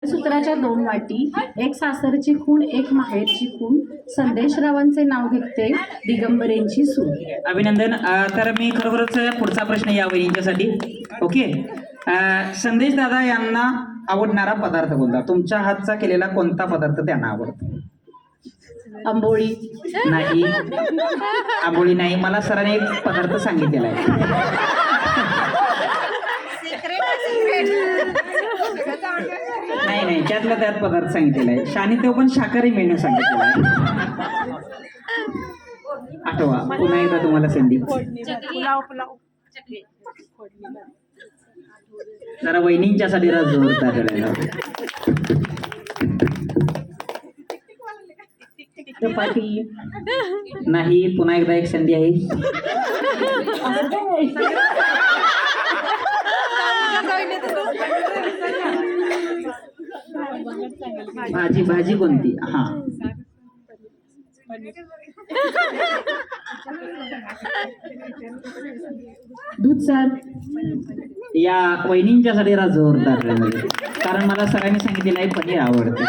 सूत्राच्या 2 वाटी, एक सासरची खूण एक माहेरची खूण, संदेशरावांचे नाव घेते दिगंबरेंची सून. अभिनंदन. तर मी खरोखरच पुढचा प्रश्न या वहिनींच्यासाठी. ओके. संदेश दादा यांना आवडणारा पदार्थ कोणता? तुमच्या हातचा केलेला कोणता पदार्थ त्यांना आवडतो? आंबोळी नाही, आंबोळी नाही. मला सरांनी एक पदार्थ सांगितलेला आहे. नाही नाही, त्यातला त्यात पदार्थ सांगितलेला आहे. शानी तो पण शाकाहारी मेनू सांगितलेला आहे. आठवा, पुन्हा एकदा तुम्हाला संधी. जरा वहिनींच्यासाठी राज जोरदार करायला. चपाती नाही, पुन्हा एकदा एक संधी आहे. भाजी भाजी कोणती? हा, दूध सार. या वहिनींच्यासाठी राज जोरदार करायला. कारण मला सरांनी सांगितलेलं आहे पनीर आवडतं.